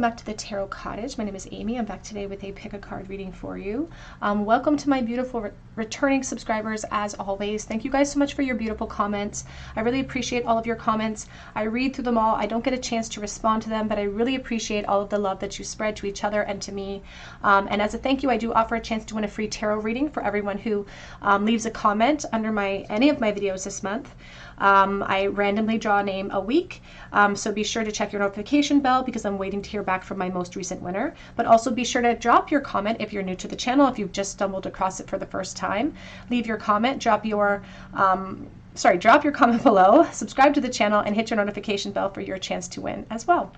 back to the Tarot Cottage. My name is Amy. I'm back today with a pick a card reading for you. Welcome to my beautiful returning subscribers as always. Thank you guys so much for your beautiful comments. I really appreciate all of your comments. I read through them all. I don't get a chance to respond to them, but I really appreciate all of the love that you spread to each other and to me. And as a thank you, I do offer a chance to win a free tarot reading for everyone who leaves a comment under any of my videos this month. I randomly draw a name a week, so be sure to check your notification bell because I'm waiting to hear back from my most recent winner. But also be sure to drop your comment if you're new to the channel, if you've just stumbled across it for the first time. Leave your comment, drop your comment below, subscribe to the channel, and hit your notification bell for your chance to win as well.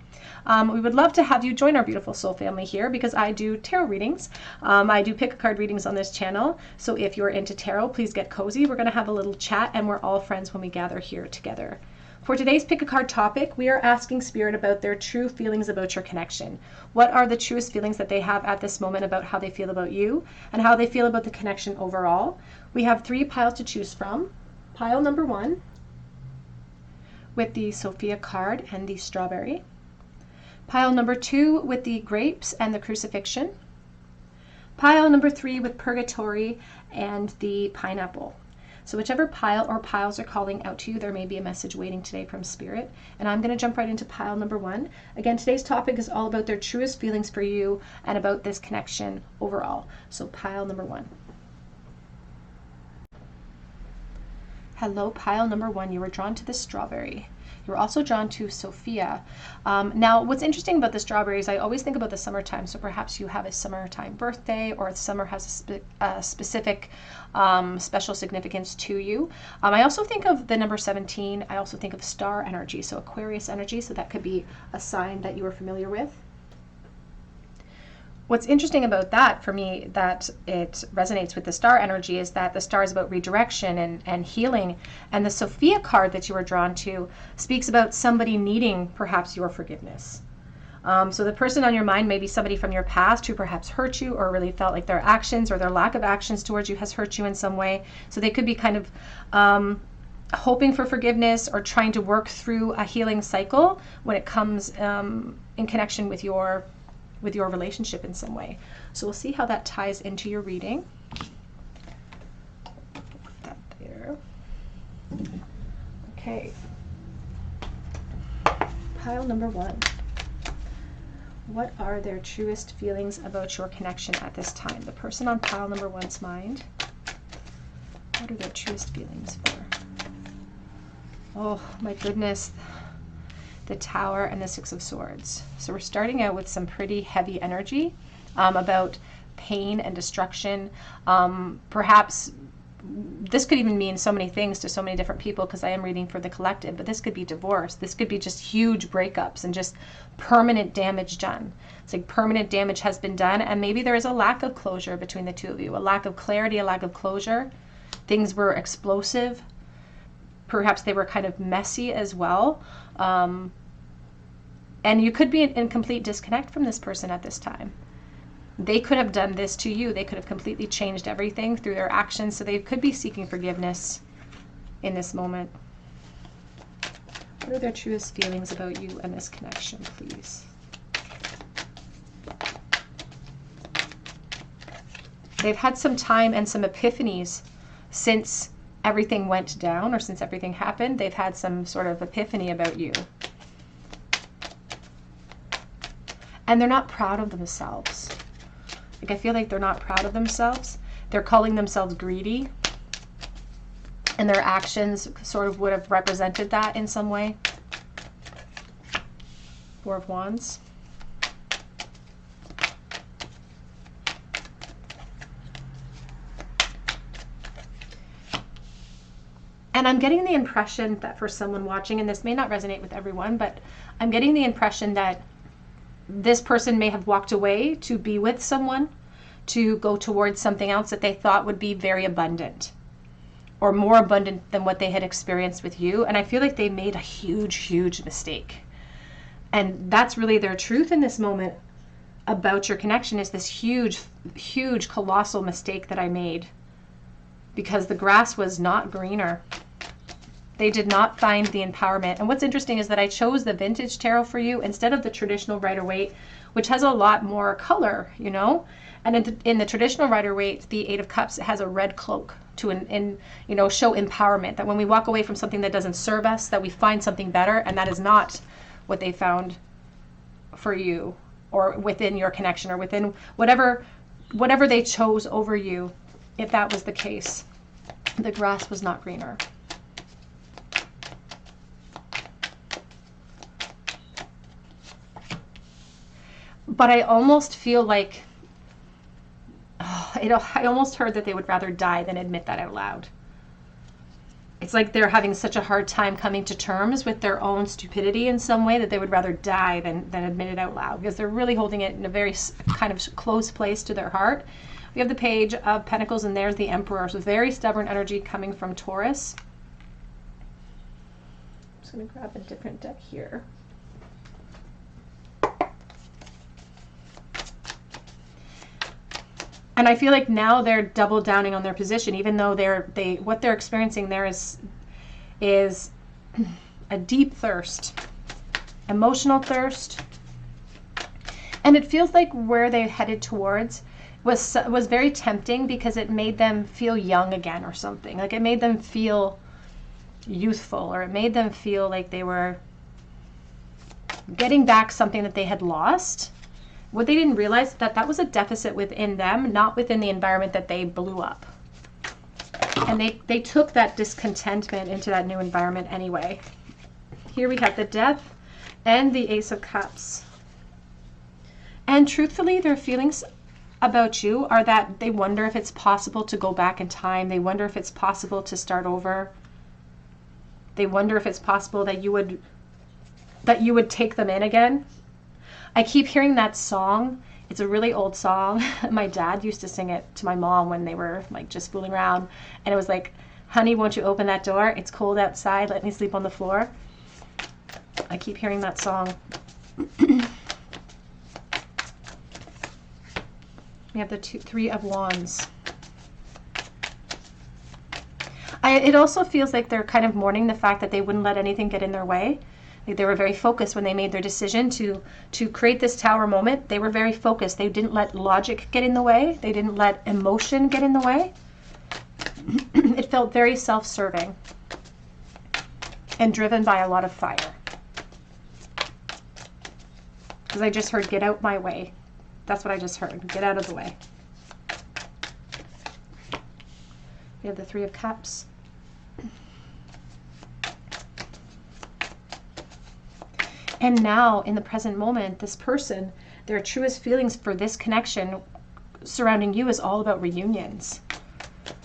We would love to have you join our beautiful soul family here because I do tarot readings. I do pick a card readings on this channel. So if you're into tarot, please get cozy. We're going to have a little chat and we're all friends when we gather here together. For today's pick a card topic, we are asking Spirit about their true feelings about your connection. What are the truest feelings that they have at this moment about how they feel about you and how they feel about the connection overall? We have 3 piles to choose from. Pile number 1 with the Sophia card and the strawberry. Pile number 2 with the grapes and the crucifixion. Pile number 3 with purgatory and the pineapple. So whichever pile or piles are calling out to you, there may be a message waiting today from Spirit. And I'm going to jump right into pile number 1. Again, today's topic is all about their truest feelings for you and about this connection overall. So pile number 1. Hello, pile number 1. You were drawn to the strawberry. You were also drawn to Sophia. Now, what's interesting about the strawberries, I always think about the summertime. So perhaps you have a summertime birthday or summer has a specific special significance to you. I also think of the number 17. I also think of star energy, so Aquarius energy. So that could be a sign that you are familiar with. What's interesting about that for me, that it resonates with the star energy, is that the star is about redirection and healing. And the Sophia card that you were drawn to speaks about somebody needing perhaps your forgiveness. So the person on your mind may be somebody from your past who perhaps hurt you or really felt like their actions or their lack of actions towards you has hurt you in some way. So they could be kind of hoping for forgiveness or trying to work through a healing cycle when it comes in connection with your relationship in some way. So we'll see how that ties into your reading. Put that there. Okay. Pile number 1. What are their truest feelings about your connection at this time? The person on pile number 1's mind. What are their truest feelings for? Oh my goodness. The Tower and the 6 of Swords. So we're starting out with some pretty heavy energy about pain and destruction. Perhaps this could even mean so many things to so many different people because I am reading for the collective, but this could be divorce. This could be just huge breakups and just permanent damage done. It's like permanent damage has been done, and maybe there is a lack of closure between the two of you, a lack of clarity, a lack of closure. Things were explosive. Perhaps they were kind of messy as well. And you could be in complete disconnect from this person at this time. They could have done this to you. They could have completely changed everything through their actions. So they could be seeking forgiveness in this moment. What are their truest feelings about you and this connection, please? They've had some time and some epiphanies since everything went down or since everything happened. They've had some sort of epiphany about you. And they're not proud of themselves. Like, I feel like they're not proud of themselves. They're calling themselves greedy. And their actions sort of would have represented that in some way. 4 of Wands. And I'm getting the impression that for someone watching, and this may not resonate with everyone, but I'm getting the impression that this person may have walked away to be with someone, to go towards something else that they thought would be very abundant or more abundant than what they had experienced with you. And I feel like they made a huge, huge mistake. And that's really their truth in this moment about your connection, is this huge, huge, colossal mistake that I made because the grass was not greener. They did not find the empowerment. And what's interesting is that I chose the vintage tarot for you instead of the traditional Rider-Waite, which has a lot more color, you know. And in the traditional Rider-Waite, the Eight of Cups has a red cloak to you know, show empowerment, that when we walk away from something that doesn't serve us, that we find something better. And that is not what they found for you, or within your connection, or within whatever they chose over you. If that was the case, the grass was not greener. But I almost feel like, I almost heard that they would rather die than admit that out loud. It's like they're having such a hard time coming to terms with their own stupidity in some way that they would rather die than admit it out loud, because they're really holding it in a very kind of close place to their heart. We have the Page of Pentacles, and there's the Emperor. So very stubborn energy coming from Taurus. I'm just going to grab a different deck here. And I feel like now they're double downing on their position, even though what they're experiencing there is a deep thirst, emotional thirst. And it feels like where they headed towards was very tempting, because it made them feel young again or something. Like it made them feel youthful, or it made them feel like they were getting back something that they had lost. What they didn't realize, that was a deficit within them, not within the environment that they blew up. And they took that discontentment into that new environment anyway. Here we have the Death and the Ace of Cups. And truthfully, their feelings about you are that they wonder if it's possible to go back in time. They wonder if it's possible to start over. They wonder if it's possible that you would take them in again. I keep hearing that song. It's a really old song. My dad used to sing it to my mom when they were like just fooling around. And it was like, honey, won't you open that door? It's cold outside. Let me sleep on the floor. I keep hearing that song. We have the Three of Wands. It also feels like they're kind of mourning the fact that they wouldn't let anything get in their way. They were very focused when they made their decision to create this tower moment. They were very focused. They didn't let logic get in the way. They didn't let emotion get in the way. It felt very self-serving and driven by a lot of fire. Because I just heard, get out my way. That's what I just heard. Get out of the way. We have the Three of Cups. And now, in the present moment, this person, their truest feelings for this connection surrounding you is all about reunions.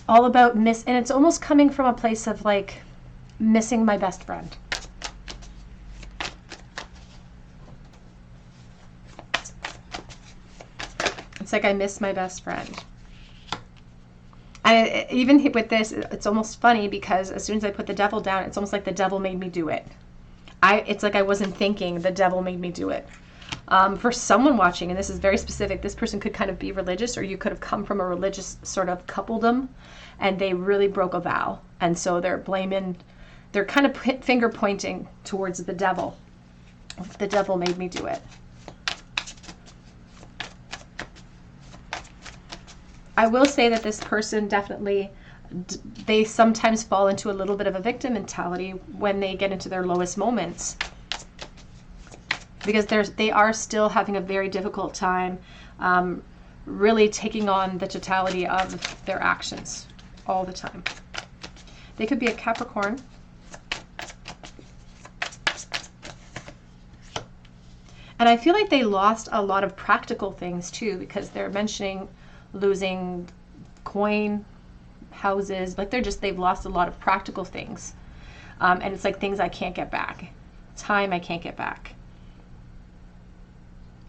All about and it's almost coming from a place of like, missing my best friend. It's like, I miss my best friend. And even with this, it's almost funny, because as soon as I put the Devil down, it's almost like the devil made me do it. It's like I wasn't thinking, the devil made me do it. For someone watching, and this is very specific, this person could kind of be religious, or you could have come from a religious sort of coupledom, and they really broke a vow. And so they're kind of finger pointing towards the devil. The devil made me do it. I will say that this person definitely, they sometimes fall into a little bit of a victim mentality when they get into their lowest moments, because they are still having a very difficult time really taking on the totality of their actions all the time. They could be a Capricorn. And I feel like they lost a lot of practical things too, because they're mentioning losing coin, houses, like they've lost a lot of practical things. And it's like things I can't get back. Time I can't get back.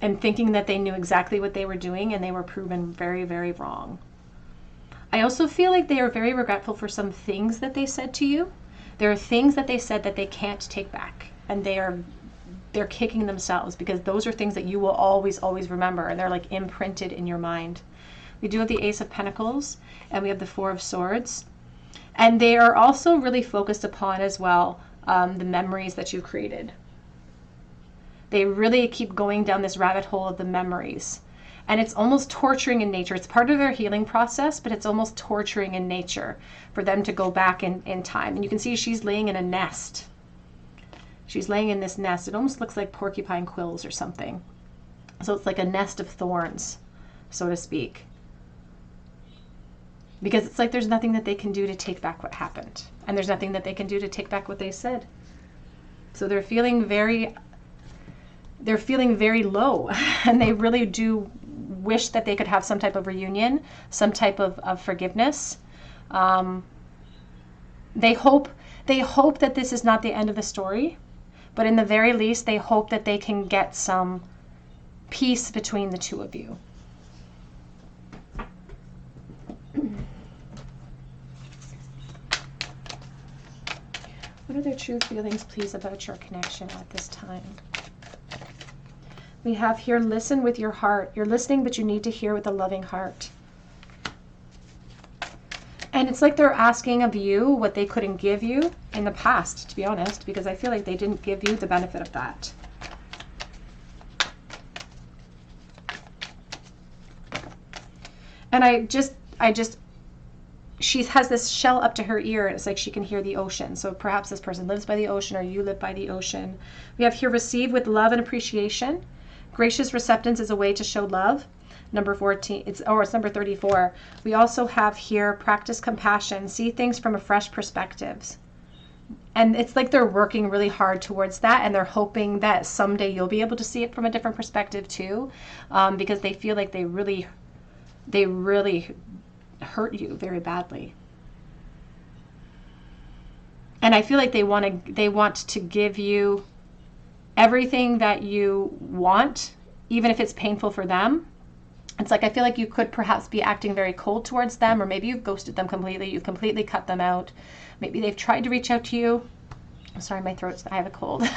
And thinking that they knew exactly what they were doing, and they were proven very, very wrong. I also feel like they are very regretful for some things that they said to you. There are things that they said that they can't take back, and they're kicking themselves, because those are things that you will always, always remember, and they're like imprinted in your mind. We do have the Ace of Pentacles, and we have the Four of Swords. And they are also really focused upon as well the memories that you've created. They really keep going down this rabbit hole of the memories. And it's almost torturing in nature. It's part of their healing process, but it's almost torturing in nature for them to go back in time. And you can see she's laying in a nest. She's laying in this nest. It almost looks like porcupine quills or something. So it's like a nest of thorns, so to speak. Because it's like there's nothing that they can do to take back what happened. And there's nothing that they can do to take back what they said. So they're feeling very low. And they really do wish that they could have some type of reunion, some type of forgiveness. They hope that this is not the end of the story. But in the very least, they hope that they can get some peace between the two of you. What are their true feelings, please, about your connection at this time? We have here, listen with your heart. You're listening, but you need to hear with a loving heart. And it's like they're asking of you what they couldn't give you in the past, to be honest, because I feel like they didn't give you the benefit of that. And she has this shell up to her ear, and it's like she can hear the ocean. So perhaps this person lives by the ocean, or you live by the ocean. We have here, receive with love and appreciation. Gracious receptance is a way to show love. Number 14, it's number 34. We also have here, practice compassion, see things from a fresh perspective. And it's like they're working really hard towards that, and they're hoping that someday you'll be able to see it from a different perspective too, because they feel like they really hurt you very badly. And I feel like they want to give you everything that you want, even if it's painful for them. It's like, I feel like you could perhaps be acting very cold towards them, or maybe you've ghosted them completely. You've completely cut them out. Maybe they've tried to reach out to you. I'm sorry, I have a cold.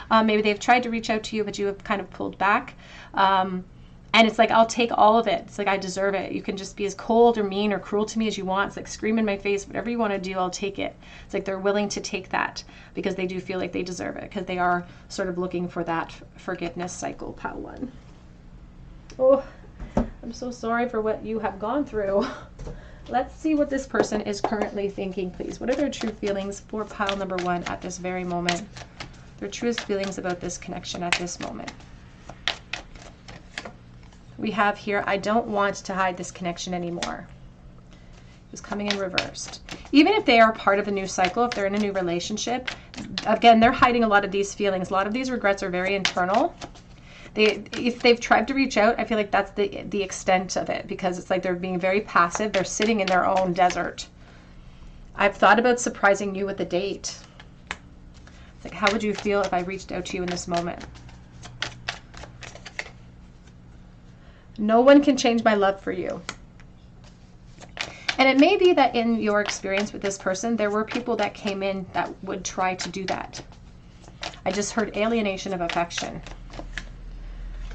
Maybe they've tried to reach out to you, but you have kind of pulled back. And it's like, I'll take all of it. It's like, I deserve it. You can just be as cold or mean or cruel to me as you want. It's like, scream in my face, whatever you want to do, I'll take it. It's like they're willing to take that because they do feel like they deserve it, because they are sort of looking for that forgiveness cycle, pile one. Oh, I'm so sorry for what you have gone through. Let's see what this person is currently thinking, please. What are their true feelings for pile number one at this very moment? Their truest feelings about this connection at this moment. We have here, I don't want to hide this connection anymore. It's coming in reversed. Even if they are part of a new cycle, if they're in a new relationship, again, they're hiding a lot of these feelings. A lot of these regrets are very internal. If they've tried to reach out, I feel like that's the extent of it, because it's like they're being very passive. They're sitting in their own desert. I've thought about surprising you with a date. It's like, how would you feel if I reached out to you in this moment? No one can change my love for you. And it may be that in your experience with this person, there were people that came in that would try to do that. I just heard alienation of affection.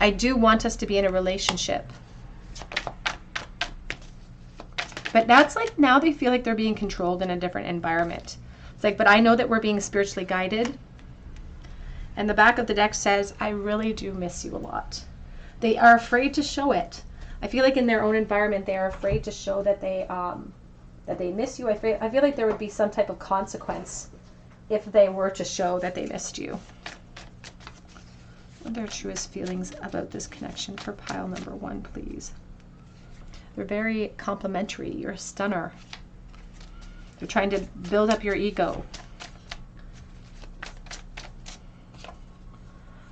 I do want us to be in a relationship. But that's like, now they feel like they're being controlled in a different environment. It's like, but I know that we're being spiritually guided. And the back of the deck says, I really do miss you a lot. They are afraid to show it. I feel like in their own environment, they are afraid to show that they miss you. I feel like there would be some type of consequence if they were to show that they missed you. What are their truest feelings about this connection for pile number one, please? They're very complimentary. You're a stunner. They're trying to build up your ego.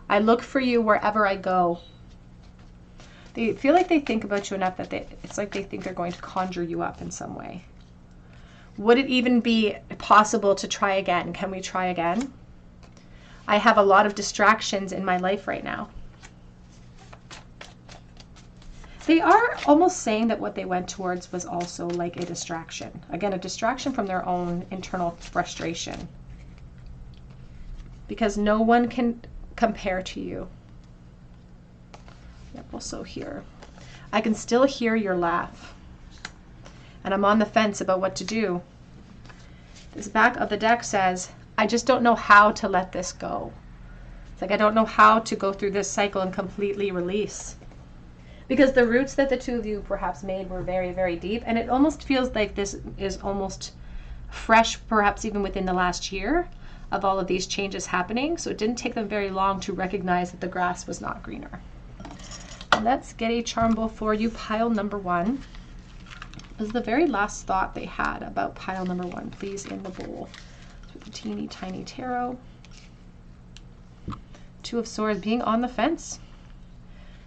I look for you wherever I go. They feel like they think about you enough that it's like they think they're going to conjure you up in some way. Would it even be possible to try again? Can we try again? I have a lot of distractions in my life right now. They are almost saying that what they went towards was also like a distraction. Again, a distraction from their own internal frustration. Because no one can compare to you. Yep, also here. I can still hear your laugh. And I'm on the fence about what to do. This back of the deck says, I just don't know how to let this go. It's like, I don't know how to go through this cycle and completely release. Because the roots that the two of you perhaps made were very, very deep. And it almost feels like this is almost fresh, perhaps even within the last year of all of these changes happening. So it didn't take them very long to recognize that the grass was not greener. Let's get a charm bowl for you, pile number 1. This is the very last thought they had about pile number 1, please, in the bowl. With the teeny tiny tarot. 2 of Swords, being on the fence.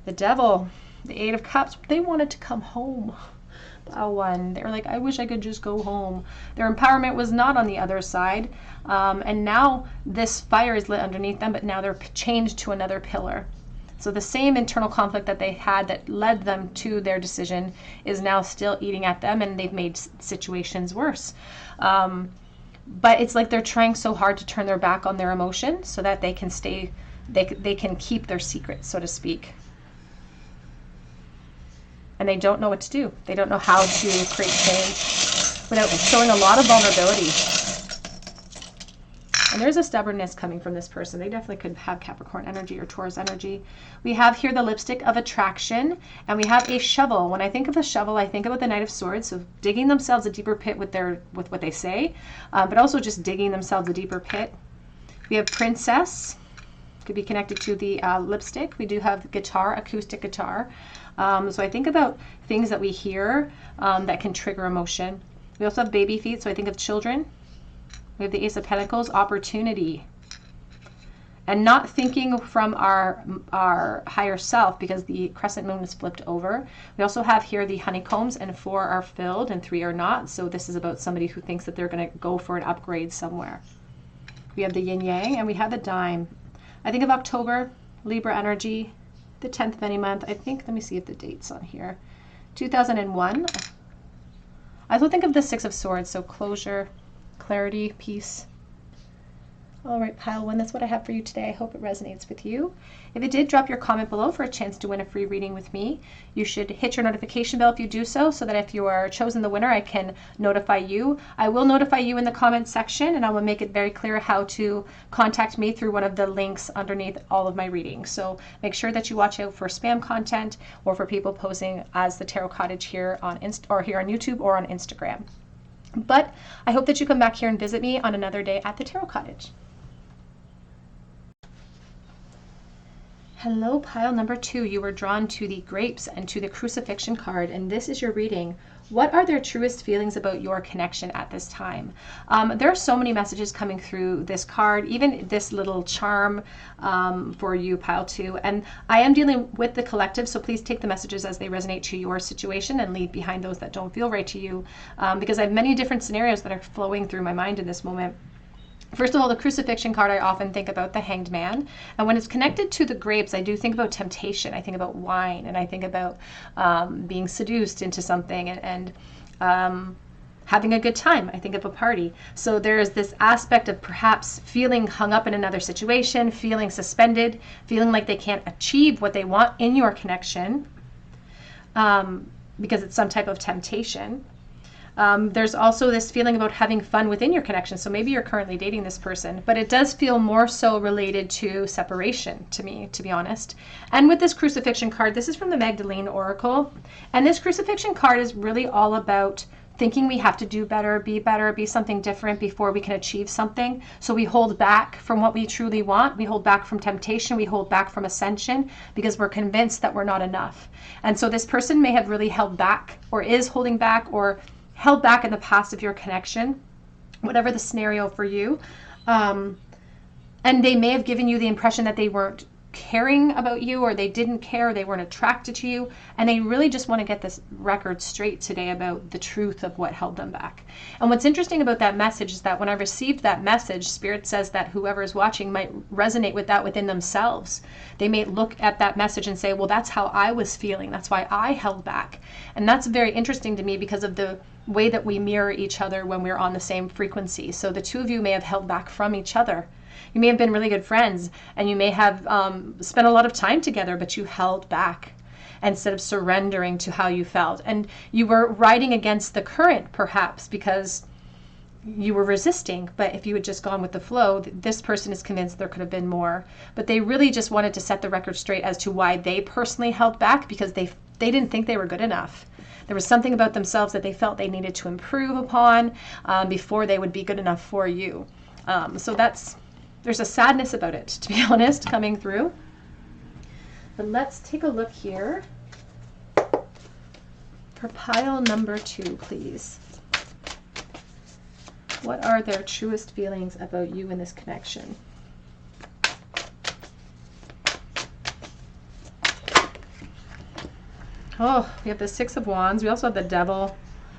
The Devil, the 8 of Cups, they wanted to come home. Pile 1, they were like, I wish I could just go home. Their empowerment was not on the other side. And now this fire is lit underneath them, but now they're chained to another pillar. So the same internal conflict that they had that led them to their decision is now still eating at them, and they've made situations worse. But it's like they're trying so hard to turn their back on their emotion so that they can stay, they can keep their secret, so to speak. And they don't know what to do. They don't know how to create change without showing a lot of vulnerability. And there's a stubbornness coming from this person. They definitely could have Capricorn energy or Taurus energy. We have here the lipstick of attraction, and we have a shovel. When I think of a shovel, I think about the Knight of Swords, so digging themselves a deeper pit with what they say, but also just digging themselves a deeper pit. We have Princess, could be connected to the lipstick. We do have guitar, acoustic guitar. So I think about things that we hear that can trigger emotion. We also have baby feet, so I think of children. We have the Ace of Pentacles, opportunity. And not thinking from our higher self, because the crescent moon is flipped over. We also have here the honeycombs, and 4 are filled and 3 are not. So this is about somebody who thinks that they're going to go for an upgrade somewhere. We have the yin yang, and we have the dime. I think of October, Libra energy, the 10th of any month. I think, let me see if the date's on here. 2001. I also think of the 6 of Swords, so closure, clarity, peace. All right, pile 1, that's what I have for you today. I hope it resonates with you. If it did, drop your comment below for a chance to win a free reading with me. You should hit your notification bell if you do so that if you are chosen the winner, I can notify you. I will notify you in the comment section, and I will make it very clear how to contact me through one of the links underneath all of my readings. So make sure that you watch out for spam content or for people posing as the Tarot Cottage here on here on YouTube or on Instagram. But I hope that you come back here and visit me on another day at the Tarot Cottage. Hello, pile number 2. You were drawn to the grapes and to the crucifixion card, and this is your reading. What are their truest feelings about your connection at this time? There are so many messages coming through this card, even this little charm for you, pile 2. And I am dealing with the collective, so please take the messages as they resonate to your situation and leave behind those that don't feel right to you, because I have many different scenarios that are flowing through my mind in this moment. First of all, the crucifixion card, I often think about the Hanged Man. And when it's connected to the grapes, I do think about temptation. I think about wine, and I think about being seduced into something and having a good time. I think of a party. So there's this aspect of perhaps feeling hung up in another situation, feeling suspended, feeling like they can't achieve what they want in your connection because it's some type of temptation. There's also this feeling about having fun within your connection. So maybe you're currently dating this person, but it does feel more so related to separation to me, to be honest. And with this crucifixion card, this is from the Magdalene Oracle. And this crucifixion card is really all about thinking we have to do better, be something different before we can achieve something. So we hold back from what we truly want. We hold back from temptation. We hold back from ascension because we're convinced that we're not enough. And so this person may have really held back, or is holding back, or held back in the past of your connection, whatever the scenario for you. And they may have given you the impression that they weren't caring about you, or they didn't care, they weren't attracted to you, and they really just want to get this record straight today about the truth of what held them back. And what's interesting about that message is that when I received that message, Spirit says that whoever is watching might resonate with that within themselves. They may look at that message and say, well, that's how I was feeling, that's why I held back. And that's very interesting to me because of the way that we mirror each other when we're on the same frequency. So the two of you may have held back from each other. You may have been really good friends, and you may have spent a lot of time together, but you held back instead of surrendering to how you felt. And you were riding against the current, perhaps, because you were resisting, but if you had just gone with the flow, this person is convinced there could have been more. But they really just wanted to set the record straight as to why they personally held back, because they didn't think they were good enough. There was something about themselves that they felt they needed to improve upon before they would be good enough for you. So there's a sadness about it, to be honest, coming through. But let's take a look here for pile number 2, please. What are their truest feelings about you in this connection? Oh, we have the Six of Wands. We also have the Devil,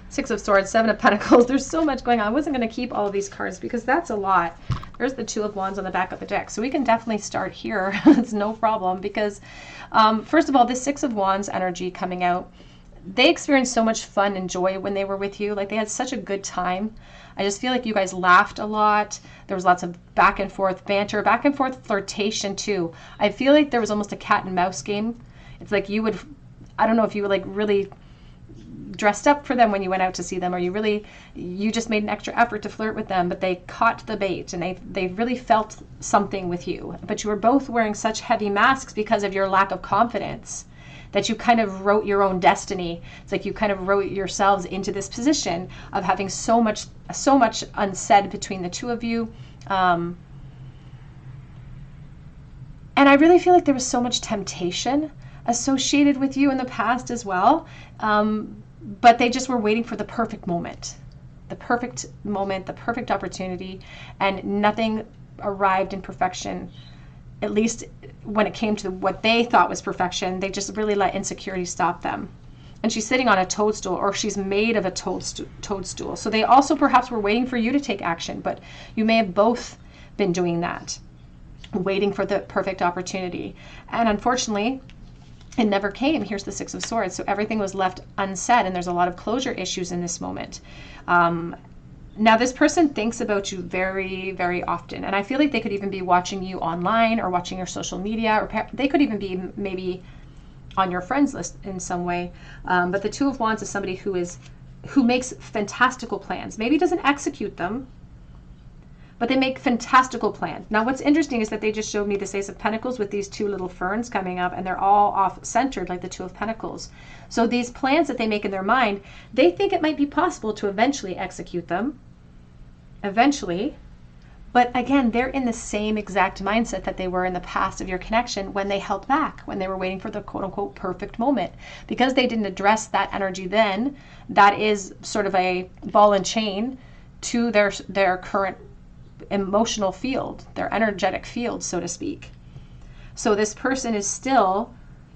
Six of Swords, Seven of Pentacles. There's so much going on. I wasn't going to keep all of these cards because that's a lot. There's the Two of Wands on the back of the deck. So we can definitely start here. It's no problem because, first of all, this Six of Wands energy coming out, they experienced so much fun and joy when they were with you. Like, they had such a good time. I just feel like you guys laughed a lot. There was lots of back and forth banter, back and forth flirtation too. I feel like there was almost a cat and mouse game. It's like you would, I don't know if you were like really dressed up for them when you went out to see them, or you just made an extra effort to flirt with them, but they caught the bait and they really felt something with you. But you were both wearing such heavy masks because of your lack of confidence, that you kind of wrote your own destiny. It's like you kind of wrote yourselves into this position of having so much unsaid between the two of you. And I really feel like there was so much temptation associated with you in the past as well. But they just were waiting for the perfect moment, the perfect opportunity, and nothing arrived in perfection. At least when it came to what they thought was perfection, they just really let insecurity stop them. And she's sitting on a toadstool, or she's made of a toadstool. So they also perhaps were waiting for you to take action, but you may have both been doing that, waiting for the perfect opportunity. And unfortunately, it never came. Here's the Six of Swords. So everything was left unsaid, and there's a lot of closure issues in this moment. Now, this person thinks about you very, very often, and I feel like they could even be watching you online or watching your social media, or they could even be maybe on your friends list in some way. But the Two of Wands is somebody who makes fantastical plans. Maybe doesn't execute them, but they make fantastical plans. Now, what's interesting is that they just showed me the Ace of Pentacles with these two little ferns coming up, and they're all off-centered like the Two of Pentacles. So these plans that they make in their mind, they think it might be possible to eventually execute them. Eventually. But again, they're in the same exact mindset that they were in the past of your connection when they held back, when they were waiting for the quote-unquote perfect moment. Because they didn't address that energy then, that is sort of a ball and chain to their current emotional field, their energetic field, so to speak. So this person is still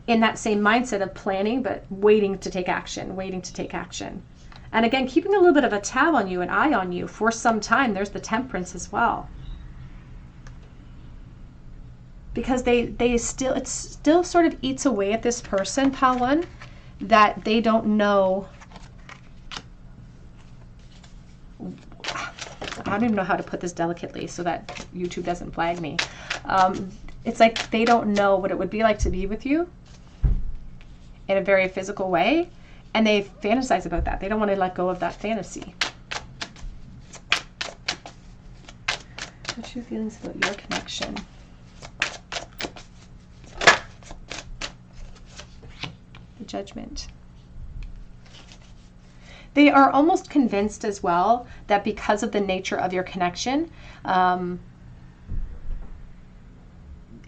in that same mindset of planning, but waiting to take action. And again, keeping a little bit of a tab on you, an eye on you for some time. There's the Temperance as well. Because it still sort of eats away at this person, pile one, that they don't know. I don't even know how to put this delicately so that YouTube doesn't flag me. It's like they don't know what it would be like to be with you in a very physical way, and they fantasize about that. They don't want to let go of that fantasy. What's your feelings about your connection? The Judgment. They are almost convinced as well that because of the nature of your connection,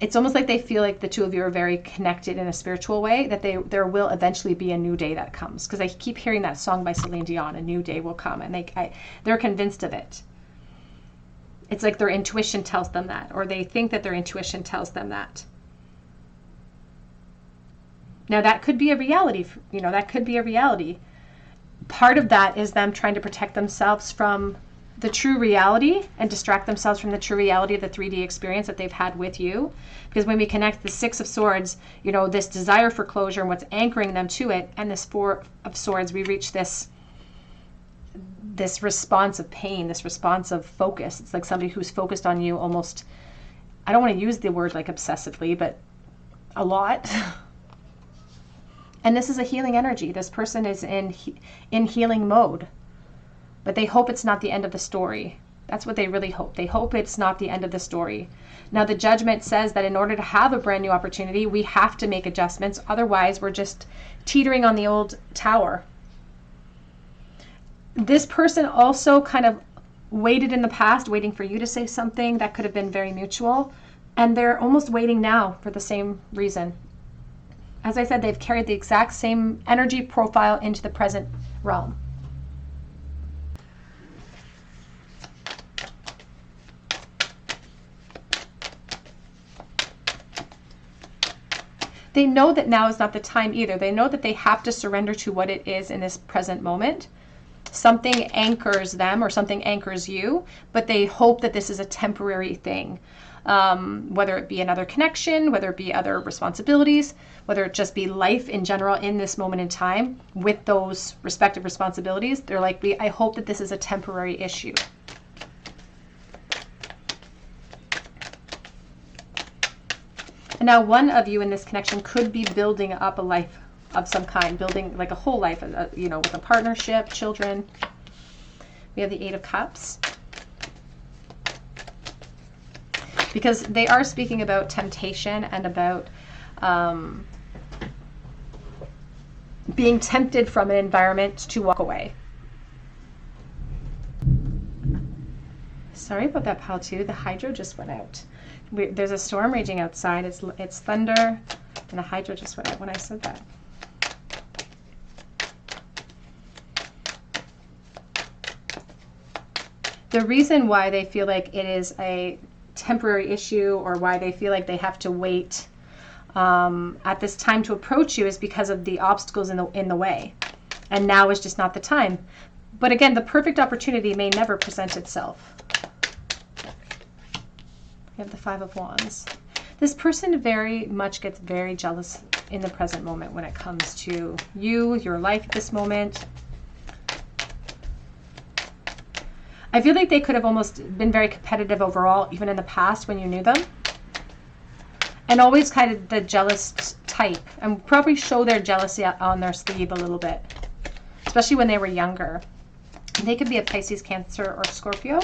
it's almost like they feel like the two of you are very connected in a spiritual way, that there will eventually be a new day that comes. Because I keep hearing that song by Celine Dion, a new day will come, and they're convinced of it. It's like their intuition tells them that, or they think that their intuition tells them that. Now that could be a reality, that could be a reality. Part of that is them trying to protect themselves from the true reality and distract themselves from the true reality of the 3D experience that they've had with you. Because when we connect the Six of Swords, this desire for closure and what's anchoring them to it, and this Four of Swords, we reach this response of pain, this response of focus. It's like somebody who's focused on you almost, I don't want to use the word like obsessively, but a lot. And this is a healing energy. This person is in healing mode. but they hope it's not the end of the story. That's what they really hope. They hope it's not the end of the story. Now, the Judgment says that in order to have a brand new opportunity, we have to make adjustments. Otherwise, we're just teetering on the old tower. This person also kind of waited in the past, waiting for you to say something that could have been very mutual. And they're almost waiting now for the same reason. As I said, they've carried the exact same energy profile into the present realm. They know that now is not the time either. They know that they have to surrender to what it is in this present moment. Something anchors them or something anchors you, but they hope that this is a temporary thing. Whether it be another connection, whether it be other responsibilities, whether it just be life in general in this moment in time with those respective responsibilities. They're like, I hope that this is a temporary issue. And now one of you in this connection could be building up a life of some kind, building like a whole life, with a partnership, children. We have the Eight of Cups. Because they are speaking about temptation and about being tempted from an environment to walk away. Sorry about that, pile 2. The hydro just went out. There's a storm raging outside. It's thunder, and the hydro just went out when I said that. The reason why they feel like it is a temporary issue, or why they feel like they have to wait at this time to approach you, is because of the obstacles in the way, and now is just not the time. But again, the perfect opportunity may never present itself. We have the Five of Wands. This person very much gets very jealous in the present moment when it comes to you, your life at this moment. I feel like they could have almost been very competitive overall, even in the past when you knew them. And always kind of the jealous type, and probably show their jealousy on their sleeve a little bit, especially when they were younger. They could be a Pisces, Cancer, or Scorpio.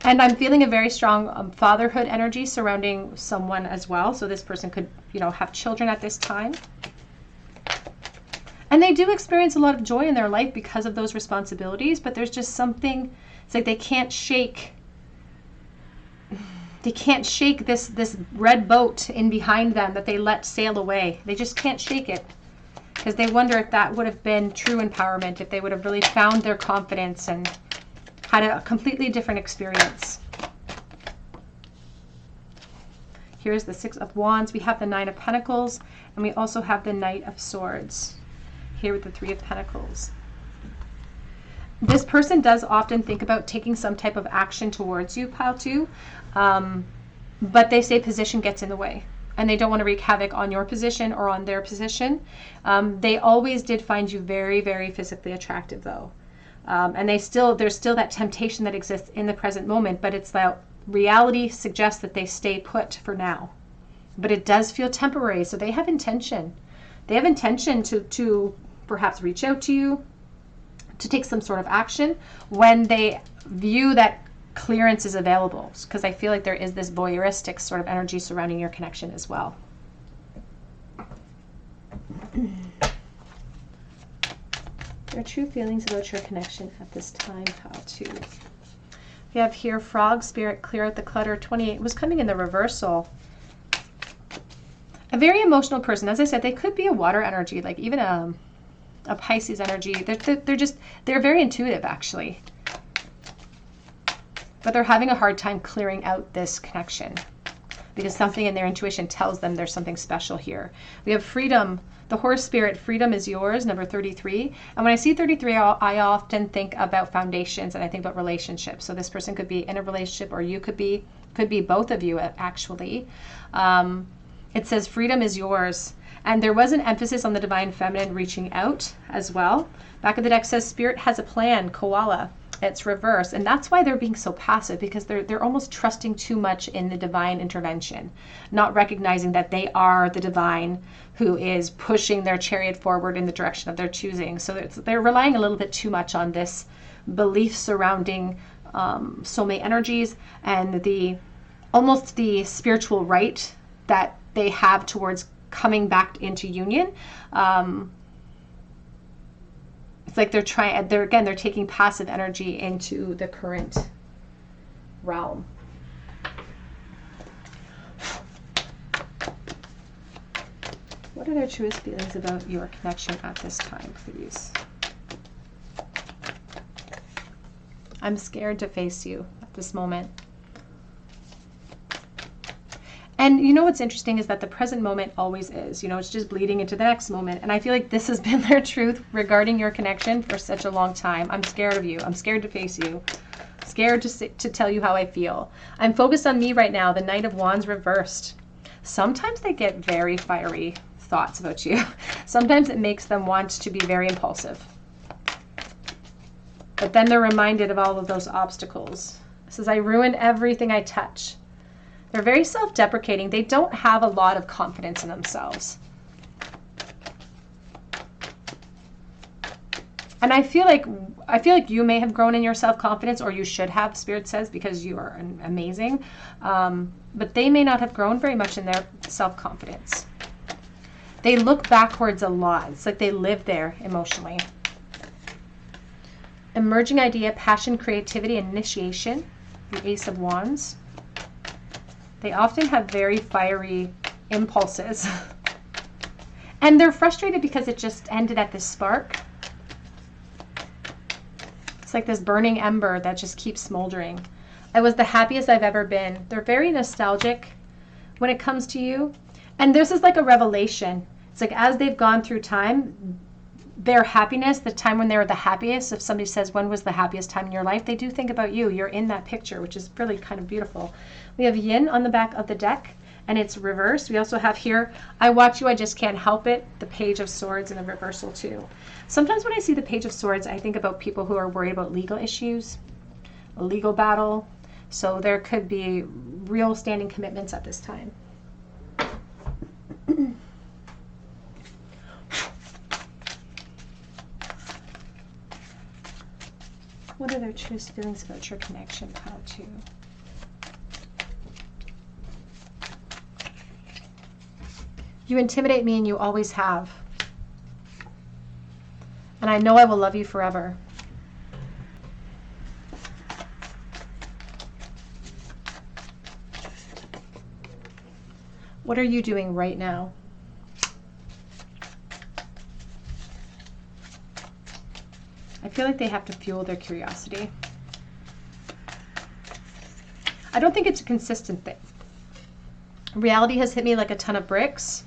And I'm feeling a very strong fatherhood energy surrounding someone as well. So this person could, have children at this time. And they do experience a lot of joy in their life because of those responsibilities, but there's just something, it's like they can't shake this red boat in behind them that they let sail away. They just can't shake it, because they wonder if that would have been true empowerment, if they would have really found their confidence and had a completely different experience. Here's the Six of Wands. We have the Nine of Pentacles, and we also have the Knight of Swords here with the Three of Pentacles. This person does often think about taking some type of action towards you, pile 2, but they say position gets in the way, and they don't want to wreak havoc on your position or on their position. They always did find you very, very physically attractive, though. And there's still that temptation that exists in the present moment, but it's that reality suggests that they stay put for now. But it does feel temporary, so they have intention. They have intention to perhaps reach out to you, to take some sort of action when they view that clearance is available, because I feel like there is this voyeuristic sort of energy surrounding your connection as well. Your true feelings about your connection at this time, pile 2. We have here Frog Spirit, clear out the clutter. 28 was coming in the reversal. A very emotional person. As I said, they could be a water energy, like even a Pisces energy. They're very intuitive, actually. But they're having a hard time clearing out this connection, because something in their intuition tells them there's something special here. We have Freedom. The Horse Spirit, freedom is yours, number 33. And when I see 33, I often think about foundations, and I think about relationships. So this person could be in a relationship, or you could be both of you, actually. It says freedom is yours. And there was an emphasis on the divine feminine reaching out as well. Back of the deck says Spirit has a plan, koala. It's reversed, and that's why they're being so passive, because they're almost trusting too much in the divine intervention, not recognizing that they are the divine who is pushing their chariot forward in the direction of their choosing. So they're relying a little bit too much on this belief surrounding soulmate energies and almost the spiritual right that they have towards coming back into union. It's like they're taking passive energy into the current realm. What are their truest feelings about your connection at this time, please? I'm scared to face you at this moment. And you know what's interesting is that the present moment always is. You know, it's just bleeding into the next moment. And I feel like this has been their truth regarding your connection for such a long time. I'm scared of you. I'm scared to face you. Scared to tell you how I feel. I'm focused on me right now. The Knight of Wands reversed. Sometimes they get very fiery thoughts about you. Sometimes it makes them want to be very impulsive. But then they're reminded of all of those obstacles. It says, I ruin everything I touch. They're very self-deprecating. They don't have a lot of confidence in themselves. And I feel like you may have grown in your self-confidence, or you should have, Spirit says, because you are amazing. But they may not have grown very much in their self-confidence. They look backwards a lot. It's like they live there emotionally. Emerging idea, passion, creativity, initiation. The Ace of Wands. They often have very fiery impulses. And they're frustrated because it just ended at this spark. It's like this burning ember that just keeps smoldering. I was the happiest I've ever been. They're very nostalgic when it comes to you. And this is like a revelation. It's like as they've gone through time, their happiness, the time when they were the happiest, if somebody says, when was the happiest time in your life? They do think about you. You're in that picture, which is really kind of beautiful. We have Yin on the back of the deck, and it's reversed. We also have here, I watch you, I just can't help it. The Page of Swords in the reversal too. Sometimes when I see the Page of Swords, I think about people who are worried about legal issues, a legal battle. So there could be real standing commitments at this time. What are their truest feelings about your connection, Pile 2? You intimidate me, and you always have. And I know I will love you forever. What are you doing right now? I feel like they have to fuel their curiosity. I don't think it's a consistent thing. Reality has hit me like a ton of bricks.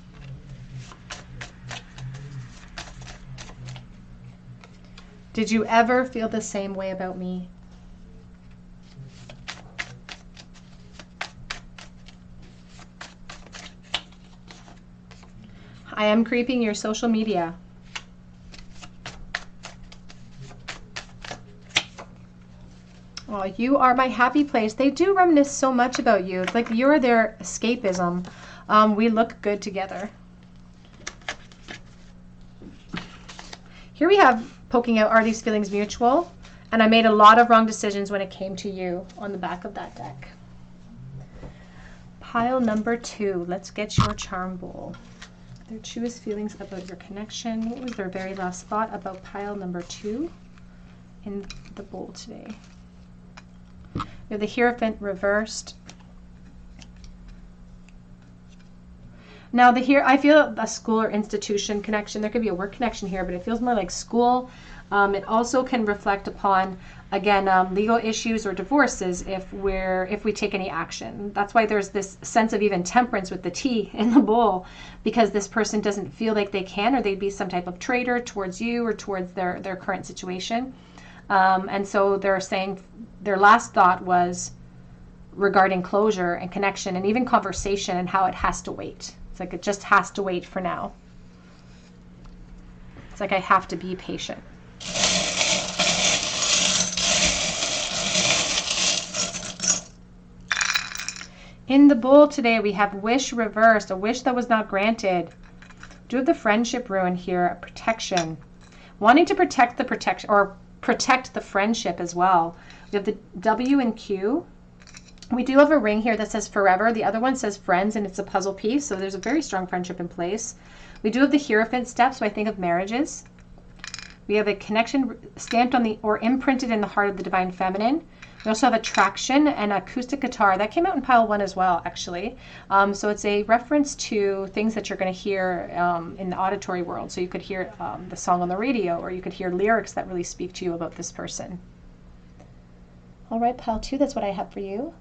Did you ever feel the same way about me? I am creeping your social media. Oh, you are my happy place. They do reminisce so much about you. It's like you're their escapism. We look good together. Here we have poking out, are these feelings mutual? And I made a lot of wrong decisions when it came to you on the back of that deck. Pile number 2. Let's get your charm bowl. Their truest feelings about your connection. What was their very last thought about pile number 2 in the bowl today? We have the Hierophant reversed. Now I feel a school or institution connection. There could be a work connection here, but it feels more like school. It also can reflect upon, again, legal issues or divorces if we take any action. That's why there's this sense of even temperance with the tea in the bowl, because this person doesn't feel like they can, or they'd be some type of traitor towards you or towards their current situation. And so they're saying their last thought was regarding closure and connection and even conversation and how it has to wait. It's like it just has to wait for now. It's like I have to be patient. In the Bull today, we have wish reversed, a wish that was not granted. Do have the friendship ruin here, protection. Wanting to protect the protection, or protect the friendship as well. We have the W and Q. We do have a ring here that says forever. The other one says friends, and it's a puzzle piece. So there's a very strong friendship in place. We do have the Hierophant step, so I think of marriages. We have a connection stamped on the, or imprinted in the heart of the Divine Feminine. We also have attraction and acoustic guitar. That came out in pile 1 as well, actually. So it's a reference to things that you're going to hear in the auditory world. So you could hear the song on the radio, or you could hear lyrics that really speak to you about this person. All right, pile 2, that's what I have for you.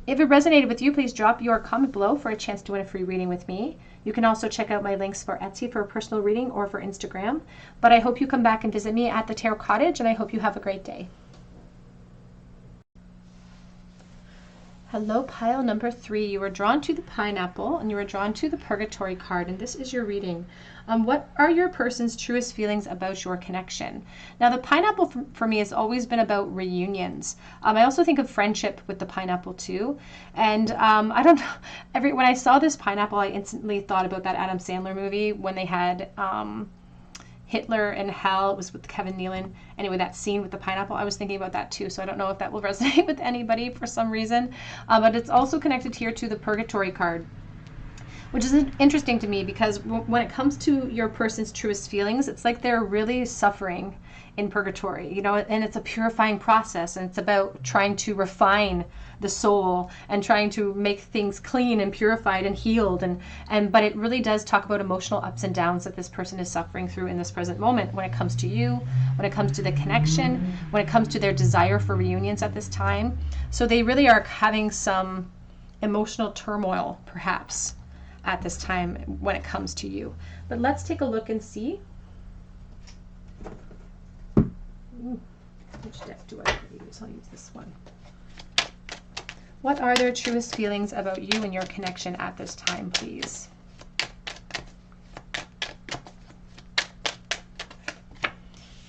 If it resonated with you, please drop your comment below for a chance to win a free reading with me. You can also check out my links for Etsy for a personal reading or for Instagram. But I hope you come back and visit me at the Tarot Cottage, and I hope you have a great day. Hello, pile number 3. You were drawn to the pineapple, and you were drawn to the purgatory card, and this is your reading. What are your person's truest feelings about your connection? Now, the pineapple for me has always been about reunions. I also think of friendship with the pineapple too. And I don't know, when I saw this pineapple, I instantly thought about that Adam Sandler movie when they had Hitler in Hell. It was with Kevin Nealon. Anyway, that scene with the pineapple, I was thinking about that too. So I don't know if that will resonate with anybody for some reason. But it's also connected here to the purgatory card, which is interesting to me because when it comes to your person's truest feelings, it's like they're really suffering in purgatory, you know, and it's a purifying process, and it's about trying to refine the soul and trying to make things clean and purified and healed, but it really does talk about emotional ups and downs that this person is suffering through in this present moment when it comes to you, when it comes to the connection, when it comes to their desire for reunions at this time. So they really are having some emotional turmoil perhaps at this time when it comes to you. But let's take a look and see. Which deck do I use? I'll use this one. What are their truest feelings about you and your connection at this time, please?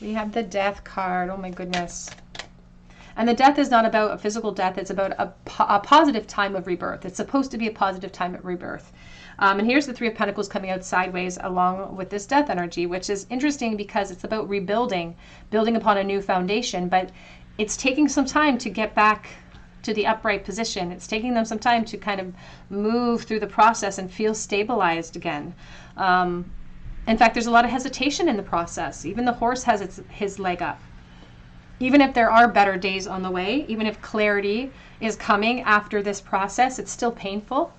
We have the Death card. Oh my goodness. And the death is not about a physical death. It's about a positive time of rebirth. It's supposed to be a positive time of rebirth. And here's the Three of Pentacles coming out sideways along with this death energy, which is interesting because it's about rebuilding, building upon a new foundation, but it's taking some time to get back to the upright position. It's taking them some time to kind of move through the process and feel stabilized again. In fact, there's a lot of hesitation in the process. Even the horse has his leg up. Even if there are better days on the way, even if clarity is coming after this process, it's still painful.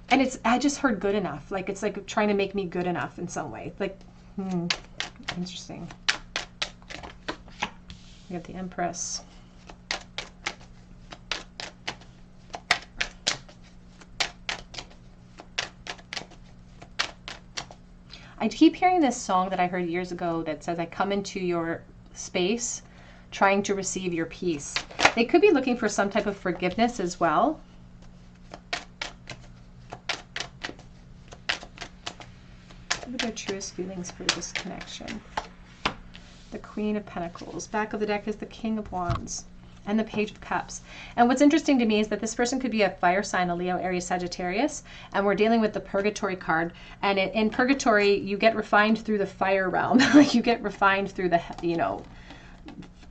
And I just heard good enough. Like, it's like trying to make me good enough in some way. Like, interesting. We have the Empress. I keep hearing this song that I heard years ago that says, I come into your space trying to receive your peace. They could be looking for some type of forgiveness as well. What are their truest feelings for this connection? The Queen of Pentacles. Back of the deck is the King of Wands and the Page of Cups. And what's interesting to me is that this person could be a fire sign, a Leo, Aries, Sagittarius, and we're dealing with the Purgatory card. And in Purgatory, you get refined through the fire realm. You get refined through the, you know,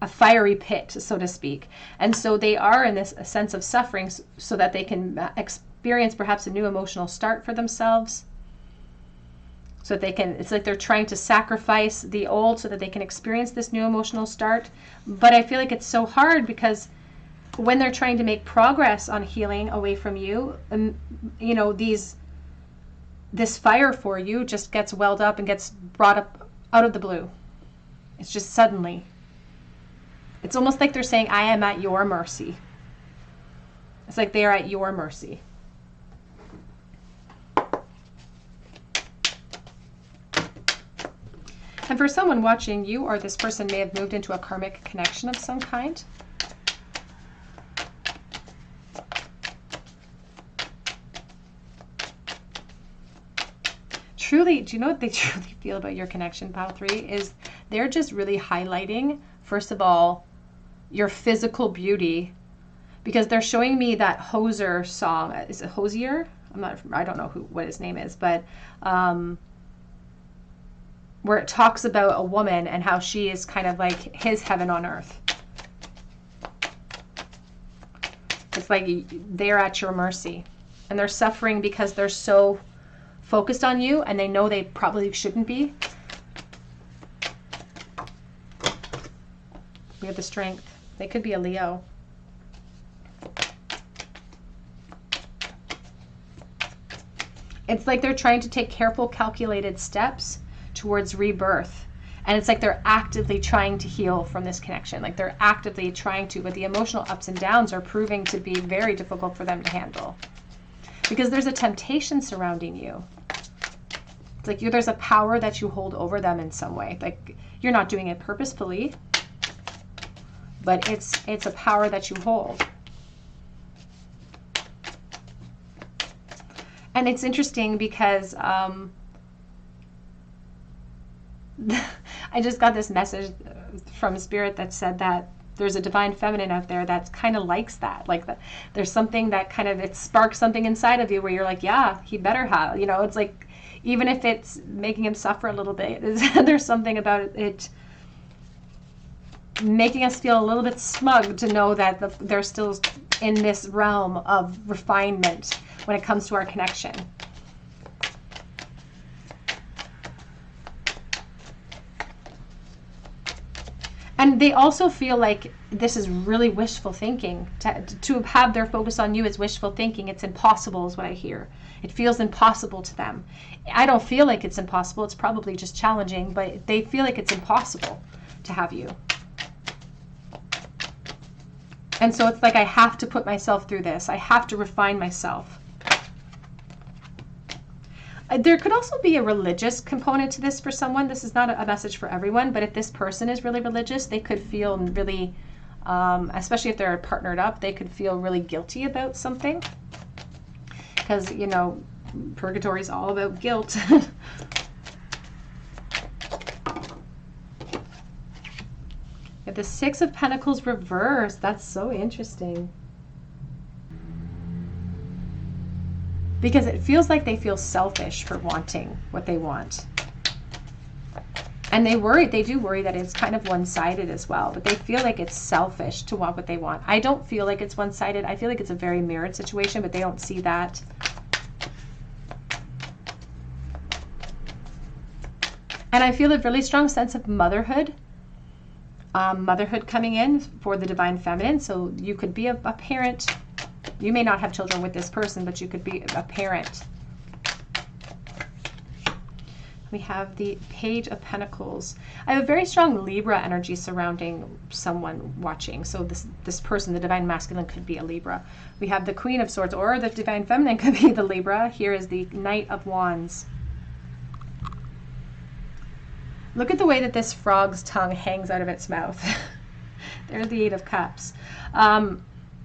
a fiery pit, so to speak. And so they are in this sense of suffering so that they can experience perhaps a new emotional start for themselves. So that they can, it's like they're trying to sacrifice the old so that they can experience this new emotional start. But I feel like it's so hard because when they're trying to make progress on healing away from you, you know, this fire for you just gets welled up and gets brought up out of the blue. It's just suddenly. It's almost like they're saying, I am at your mercy. It's like they are at your mercy. And for someone watching, you or this person may have moved into a karmic connection of some kind. Truly, do you know what they truly feel about your connection, pile 3? Is they're just really highlighting, first of all, your physical beauty, because they're showing me that Hoser song. Is it Hosier? I don't know what his name is, but where it talks about a woman and how she is kind of like his heaven on earth. It's like they're at your mercy, and they're suffering because they're so focused on you, and they know they probably shouldn't be. We have the Strength. They could be a Leo. It's like they're trying to take careful, calculated steps towards rebirth. And it's like they're actively trying to heal from this connection. Like they're actively trying to, but the emotional ups and downs are proving to be very difficult for them to handle. Because there's a temptation surrounding you. It's like there's a power that you hold over them in some way. Like you're not doing it purposefully, but it's a power that you hold. And it's interesting because I just got this message from Spirit that said that there's a divine feminine out there that kind of likes that. Like there's something that kind of, it sparks something inside of you where you're like, yeah, he better have, you know, it's like, even if it's making him suffer a little bit, there's something about it making us feel a little bit smug to know that they're still in this realm of refinement when it comes to our connection. And they also feel like this is really wishful thinking. To have their focus on you is wishful thinking. It's impossible is what I hear. It feels impossible to them. I don't feel like it's impossible. It's probably just challenging, but they feel like it's impossible to have you. And so it's like I have to put myself through this. I have to refine myself. There could also be a religious component to this for someone. This is not a message for everyone, but if this person is really religious, they could feel really, especially if they're partnered up, they could feel really guilty about something. Because, you know, purgatory is all about guilt. The Six of Pentacles reversed. That's so interesting. Because it feels like they feel selfish for wanting what they want. And they do worry that it's kind of one-sided as well, but they feel like it's selfish to want what they want. I don't feel like it's one-sided. I feel like it's a very mirrored situation, but they don't see that. And I feel a really strong sense of motherhood. Motherhood coming in for the divine feminine. So you could be a parent. You may not have children with this person, but you could be a parent. We have the Page of Pentacles. I have a very strong Libra energy surrounding someone watching. So this person, the divine masculine, could be a Libra. We have the Queen of Swords, or the divine feminine could be the Libra. Here is the Knight of Wands. Look at the way that this frog's tongue hangs out of its mouth. There's the Eight of Cups.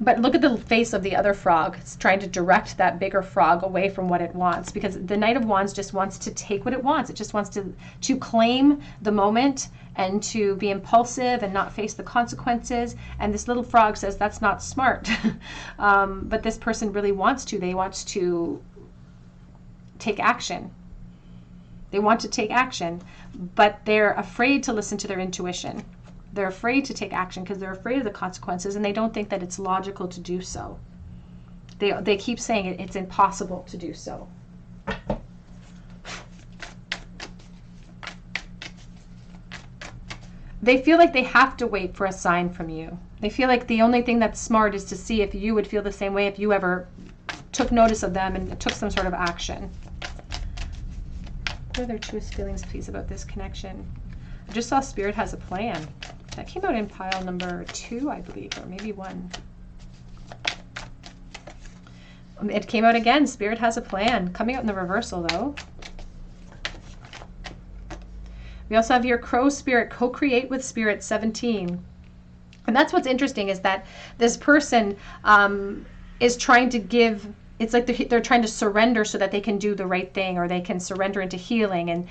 But look at the face of the other frog. It's trying to direct that bigger frog away from what it wants, because the Knight of Wands just wants to take what it wants. It just wants to claim the moment and to be impulsive and not face the consequences. And this little frog says that's not smart. But this person really wants to. They want to take action. They want to take action, but they're afraid to listen to their intuition. They're afraid to take action because they're afraid of the consequences, and they don't think that it's logical to do so. They keep saying it's impossible to do so. They feel like they have to wait for a sign from you. They feel like the only thing that's smart is to see if you would feel the same way if you ever took notice of them and took some sort of action. What are their truest feelings, please, about this connection? I just saw Spirit has a plan. That came out in pile number 2, I believe, or maybe 1. It came out again. Spirit has a plan. Coming out in the reversal, though. We also have your Crow Spirit, co-create with Spirit 17. And that's what's interesting, is that this person is trying to give it's like they're trying to surrender so that they can do the right thing, or they can surrender into healing. And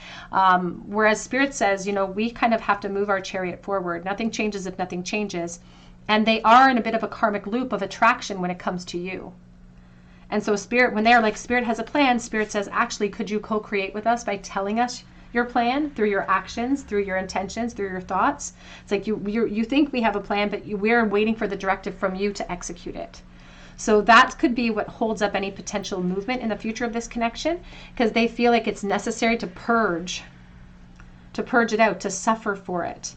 whereas Spirit says, you know, we kind of have to move our chariot forward. Nothing changes if nothing changes. And they are in a bit of a karmic loop of attraction when it comes to you. And so Spirit, when they're like, Spirit has a plan, Spirit says, actually, could you co-create with us by telling us your plan through your actions, through your intentions, through your thoughts? It's like you think we have a plan, but we're waiting for the directive from you to execute it. So that could be what holds up any potential movement in the future of this connection, because they feel like it's necessary to purge it out, to suffer for it,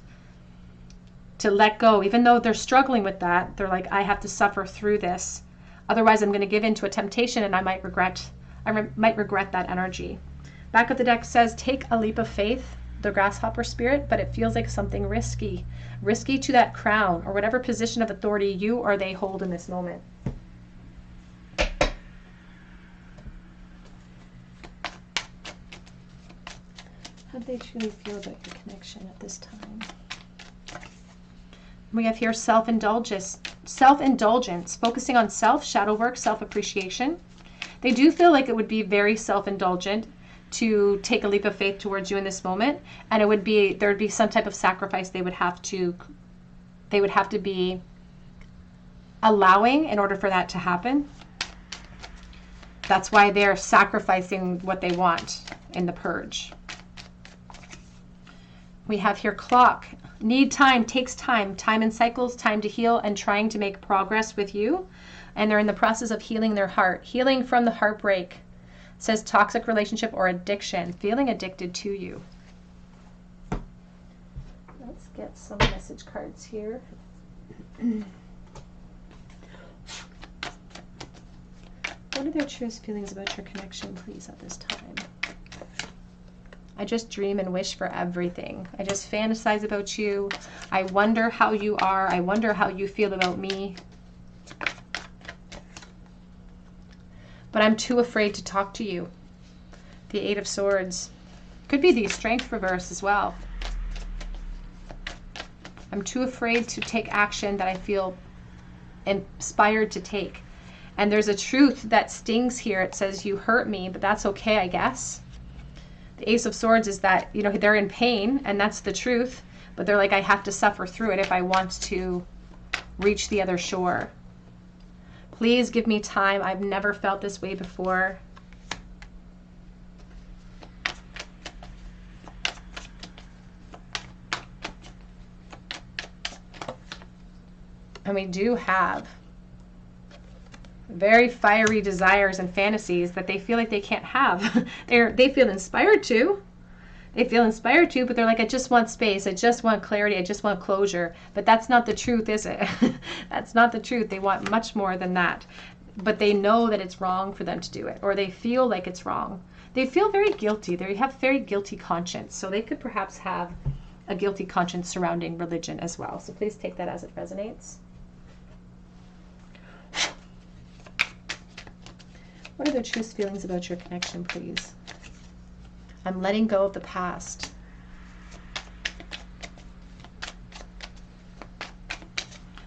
to let go. Even though they're struggling with that, they're like, I have to suffer through this. Otherwise, I'm going to give in to a temptation, and I might regret that energy. Back of the deck says, take a leap of faith, the grasshopper spirit, but it feels like something risky to that crown or whatever position of authority you or they hold in this moment. How do they truly feel about your connection at this time? We have here self-indulgence, focusing on self, shadow work, self-appreciation. They do feel like it would be very self-indulgent to take a leap of faith towards you in this moment, and there'd be some type of sacrifice they would have to be allowing in order for that to happen. That's why they're sacrificing what they want in the purge. We have here clock. Need time, takes time in cycles, time to heal, and trying to make progress with you. And they're in the process of healing their heart, healing from the heartbreak. It says toxic relationship or addiction, feeling addicted to you. Let's get some message cards here. What are their truest feelings about your connection, please, at this time? I just dream and wish for everything. I just fantasize about you. I wonder how you are. I wonder how you feel about me. But I'm too afraid to talk to you. The Eight of Swords. Could be the Strength reverse as well. I'm too afraid to take action that I feel inspired to take. And there's a truth that stings here. It says, you hurt me, but that's okay, I guess. The Ace of Swords is that, you know, they're in pain, and that's the truth, but they're like, I have to suffer through it if I want to reach the other shore. Please give me time. I've never felt this way before. And we do have very fiery desires and fantasies that they feel like they can't have. They feel inspired to. They feel inspired to, but they're like, I just want space. I just want clarity. I just want closure. But that's not the truth, is it? That's not the truth. They want much more than that. But they know that it's wrong for them to do it, or they feel like it's wrong. They feel very guilty. They have very guilty conscience. So they could perhaps have a guilty conscience surrounding religion as well. So please take that as it resonates. What are their truest feelings about your connection, please? I'm letting go of the past.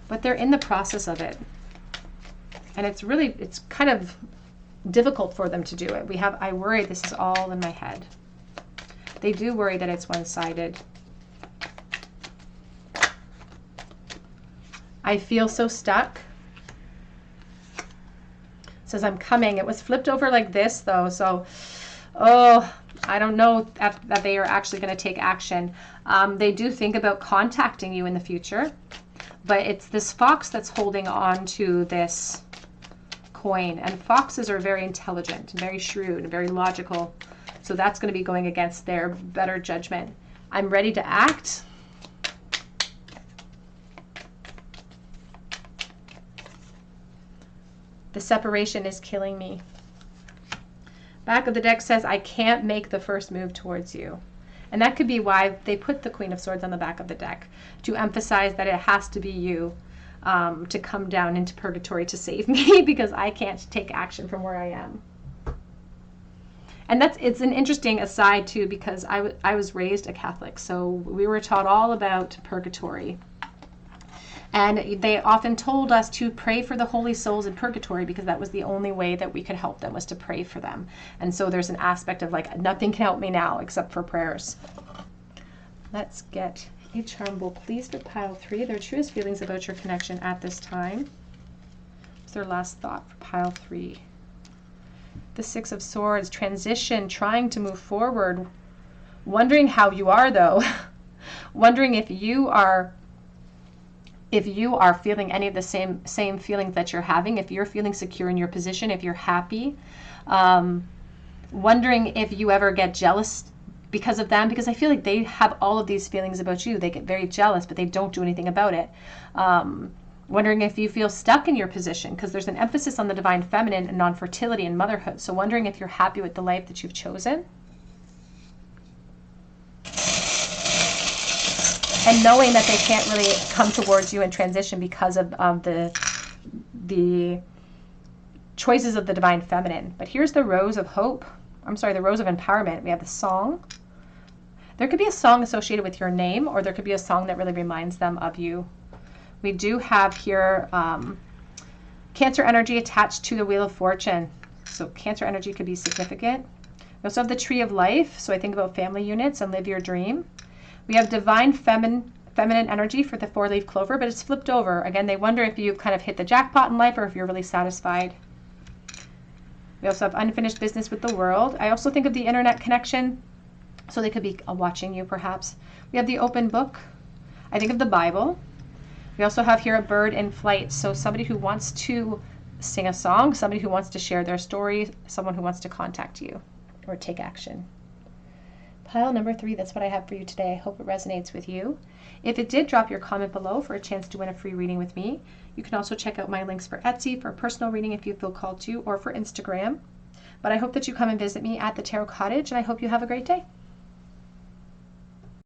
But they're in the process of it. And it's kind of difficult for them to do it. We have, I worry this is all in my head. They do worry that it's one-sided. I feel so stuck. Says I'm coming. It was flipped over like this though, so I don't know that they are actually going to take action. They do think about contacting you in the future, but it's this fox that's holding on to this coin, and foxes are very intelligent and very shrewd and very logical, so that's going to be going against their better judgment. I'm ready to act. The separation is killing me. Back of the deck says, I can't make the first move towards you. And that could be why they put the Queen of Swords on the back of the deck, to emphasize that it has to be you to come down into purgatory to save me, because I can't take action from where I am. And it's an interesting aside too, because I was raised a Catholic, so we were taught all about purgatory. And they often told us to pray for the holy souls in purgatory because that was the only way that we could help them, was to pray for them. And so there's an aspect of like, nothing can help me now except for prayers. Let's get a charm bowl, please, for pile 3. Their truest feelings about your connection at this time. What's their last thought for pile 3? The 6 of Swords, transition, trying to move forward, wondering how you are though, wondering if you are feeling any of the same feelings that you're having, if you're feeling secure in your position, if you're happy, wondering if you ever get jealous because of them, because I feel like they have all of these feelings about you. They get very jealous, but they don't do anything about it. Wondering if you feel stuck in your position, because there's an emphasis on the divine feminine and on fertility and motherhood. So wondering if you're happy with the life that you've chosen. And knowing that they can't really come towards you and transition because of the choices of the divine feminine. But here's the Rose of Hope. I'm sorry, the Rose of Empowerment. We have the song. There could be a song associated with your name, or there could be a song that really reminds them of you. We do have here Cancer energy attached to the Wheel of Fortune. So Cancer energy could be significant. We also have the Tree of Life. So I think about family units and live your dream. We have divine feminine energy for the 4-leaf clover, but it's flipped over. Again, they wonder if you've kind of hit the jackpot in life or if you're really satisfied. We also have unfinished business with the world. I also think of the internet connection. So they could be watching you perhaps. We have the open book. I think of the Bible. We also have here a bird in flight. So somebody who wants to sing a song, somebody who wants to share their story, someone who wants to contact you or take action. Pile number 3, that's what I have for you today. I hope it resonates with you. If it did, drop your comment below for a chance to win a free reading with me. You can also check out my links for Etsy for a personal reading if you feel called to, or for Instagram. But I hope that you come and visit me at the Tarot Cottage, and I hope you have a great day.